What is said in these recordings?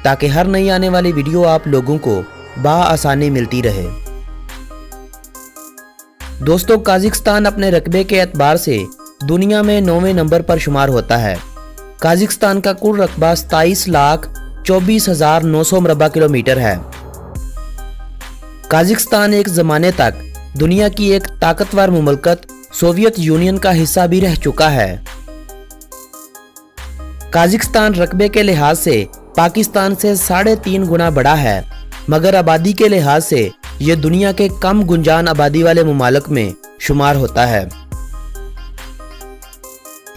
ताकि हर नई आने वाली वीडियो आप लोगों को बआसानी मिलती रहे। दोस्तों, काज़ाकिस्तान अपने रकबे के एतबार से दुनिया में 9वें नंबर पर शुमार होता है। काज़ाकिस्तान का कुल रकबा 27,24,900 मरबा किलोमीटर है। काज़ाकिस्तान एक ज़माने तक दुनिया की एक ताकतवर मुमलकत सोवियत यूनियन का हिस्सा भी रह चुका है। काज़ाकिस्तान रकबे के लिहाज से पाकिस्तान से 3.5 गुना बड़ा है, मगर आबादी के लिहाज से ये दुनिया के कम गुंजान आबादी वाले मुमालिक में शुमार होता है।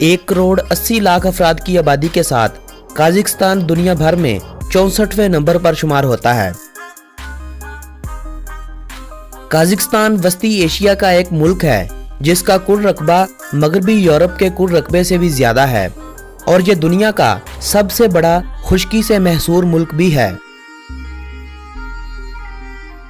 1,80,00,000 अफराद की आबादी के साथ काज़ाकिस्तान दुनिया भर में 64वें नंबर पर शुमार होता है। काज़ाकिस्तान वस्ती एशिया का एक मुल्क है जिसका कुल रकबा मगरबी यूरोप के कुल रकबे से भी ज्यादा है और ये दुनिया का सबसे बड़ा खुश्की से महसूर मुल्क भी है।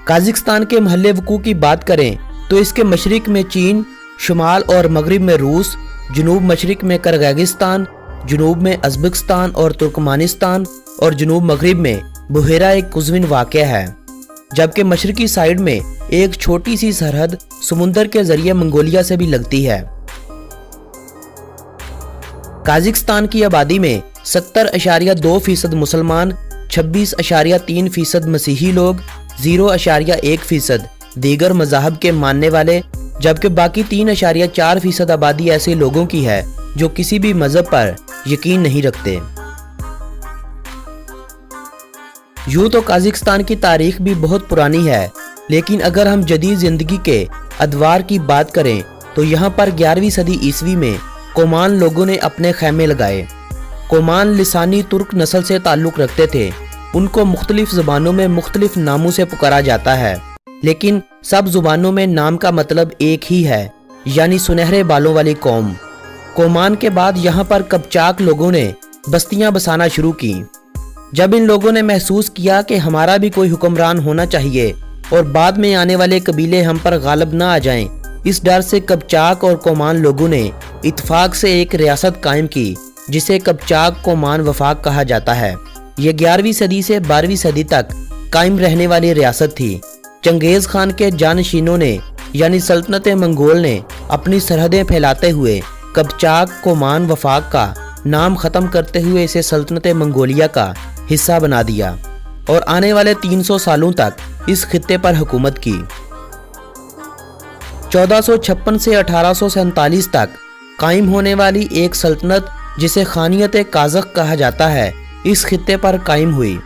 काज़ाकिस्तान के महल्ले वकू की बात करें तो इसके मशरिक में चीन, शुमाल और मगरिब में रूस, जनूब मशरिक में किर्गिस्तान, जनूब में उज़्बेकिस्तान और तुर्कमानिस्तान और जनूब मगरिब में बुहेरा कुज़विन वाक़या है, जबकि मशरकी साइड में एक छोटी सी सरहद समुंदर के जरिए मंगोलिया से भी लगती है। काज़ाकिस्तान की आबादी में 70.2% मुसलमान, 26.3% मसीही लोग, 0.1% दीगर मज़ाहब के मानने वाले, जबकि बाकी 3.4% आबादी ऐसे लोगों की है जो किसी भी मजहब पर यकीन नहीं रखते। यूँ तो काज़ाकिस्तान की तारीख भी बहुत पुरानी है, लेकिन अगर हम जदीद ज़िंदगी के अदवार की बात करें तो यहाँ पर 11वीं सदी ईस्वी में कोमान लोगों ने अपने खैमे लगाए। कोमान लिसानी तुर्क नस्ल से ताल्लुक़ रखते थे। उनको मुख्तलिफ ज़ुबानों में मुख्तलिफ नामों से पुकारा जाता है, लेकिन सब ज़ुबानों में नाम का मतलब एक ही है, यानी सुनहरे बालों वाली कौम। कोमान के बाद यहाँ पर कपचाक लोगों ने बस्तियाँ बसाना शुरू की। जब इन लोगों ने महसूस किया कि हमारा भी कोई हुक्मरान होना चाहिए और बाद में आने वाले कबीले हम पर गालिब ना आ जाएं, इस डर से कपचाक और कोमान लोगों ने इत्तेफाक से एक रियासत कायम की जिसे कपचाक कोमान वफाक कहा जाता है। ये 11वीं सदी से 12वीं सदी तक कायम रहने वाली रियासत थी। चंगेज़ खान के जानशीनों ने यानी सल्तनत मंगोल ने अपनी सरहदें फैलाते हुए कपचाक कोमान वफाक का नाम ख़त्म करते हुए इसे सल्तनत मंगोलिया का हिस्सा बना दिया और आने वाले 300 सालों तक इस खित्ते पर हुकूमत की। 1456 से 1847 तक कायम होने वाली एक सल्तनत जिसे खानियत काज़क कहा जाता है इस खित्ते पर कायम हुई।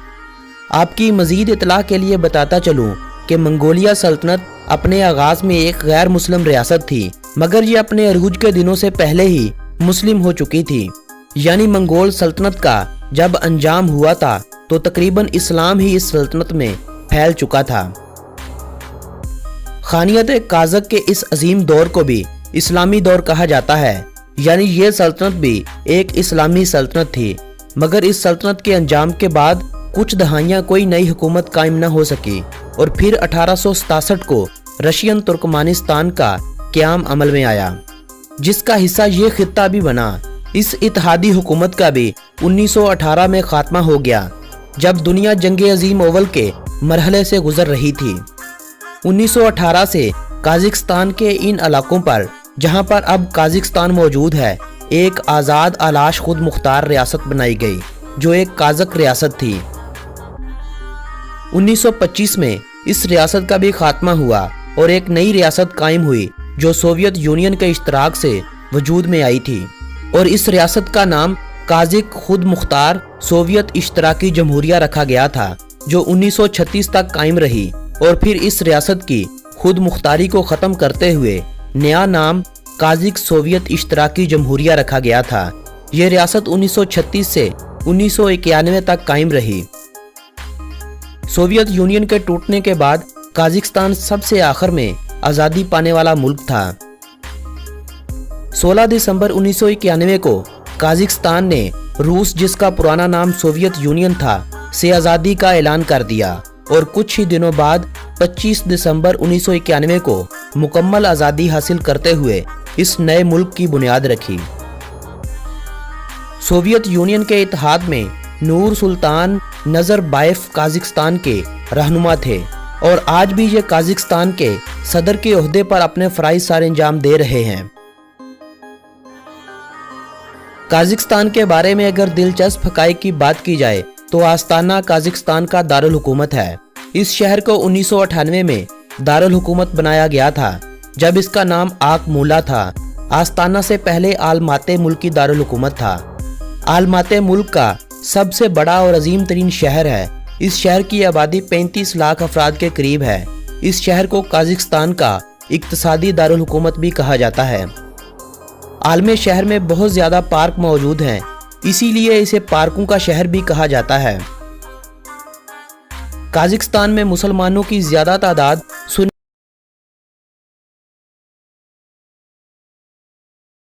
आपकी मज़ीद इतला के लिए बताता चलूँ कि मंगोलिया सल्तनत अपने आगाज़ में एक गैर मुस्लिम रियासत थी, मगर ये अपने अरूज के दिनों से पहले ही मुस्लिम हो चुकी थी। यानी मंगोल सल्तनत का जब अंजाम हुआ था तो तकरीबन इस्लाम ही इस सल्तनत में फैल चुका था। खानियत काज़क के इस अजीम दौर को भी इस्लामी दौर कहा जाता है, यानी ये सल्तनत भी एक इस्लामी सल्तनत थी, मगर इस सल्तनत के अंजाम के बाद कुछ दहाइयाँ कोई नई हुकूमत कायम न हो सकी और फिर 1867 को रशियन तुर्कमानिस्तान का क़याम अमल में आया, जिसका हिस्सा ये खित्ता भी बना। इस इत्तेहादी हुकूमत का भी 1918 में खात्मा हो गया, जब दुनिया जंग अजीम अव्वल के मरहले से गुजर रही थी। 1918 से काज़ाकिस्तान के इन इलाकों पर, जहां पर अब काज़ाकिस्तान मौजूद है, एक आज़ाद आलाश खुद मुख्तार रियासत बनाई गई जो एक काज़क रियासत थी। 1925 में इस रियासत का भी खात्मा हुआ और एक नई रियासत कायम हुई जो सोवियत यूनियन के इश्तराक से वजूद में आई थी, और इस रियासत का नाम काज़क खुद मुख्तार सोवियत इश्तराकी जमहूरिया रखा गया था, जो 1936 तक कायम रही और फिर इस रियासत की खुद मुख्तारी को ख़त्म करते हुए नया नाम काज़क सोवियत इश्तराकी जमहूरिया रखा गया था। यह रियासत 1936 से 1991 तक कायम रही। सोवियत यूनियन के टूटने के बाद काज़ाकिस्तान सबसे आखिर में आज़ादी पाने वाला मुल्क था। 16 दिसंबर 1991 को काज़ाकिस्तान ने रूस, जिसका पुराना नाम सोवियत यूनियन था, से आज़ादी का ऐलान कर दिया और कुछ ही दिनों बाद 25 दिसंबर 1991 को मुकम्मल आज़ादी हासिल करते हुए इस नए मुल्क की बुनियाद रखी। सोवियत यूनियन के इत्तेहाद में नूर सुल्तान नज़रबायेव काज़ाकिस्तान के रहनुमा थे और आज भी ये काज़ाकिस्तान के सदर के ओहदे पर अपने फ़राइज़ सारे अंजाम दे रहे हैं। काज़ाकिस्तान के बारे में अगर दिलचस्प हक़ाइक़ की बात की जाए तो आस्ताना काज़ाकिस्तान का दारुल हुकूमत है। इस शहर को 1998 में दारुल हुकूमत बनाया गया था, जब इसका नाम आकमूला था। आस्ताना से पहले आलमाते मुल्क की दारुल हुकूमत था। आलमाते मुल्क का सबसे बड़ा और अजीम तरीन शहर है। इस शहर की आबादी 35 लाख अफराद के करीब है। इस शहर को काज़ाकिस्तान का इक्तसादी दारुल हुकूमत भी कहा जाता है। आलमे शहर में बहुत ज़्यादा पार्क मौजूद हैं, इसीलिए इसे पार्कों का शहर भी कहा जाता है। काज़ाकिस्तान में मुसलमानों की ज़्यादा तादाद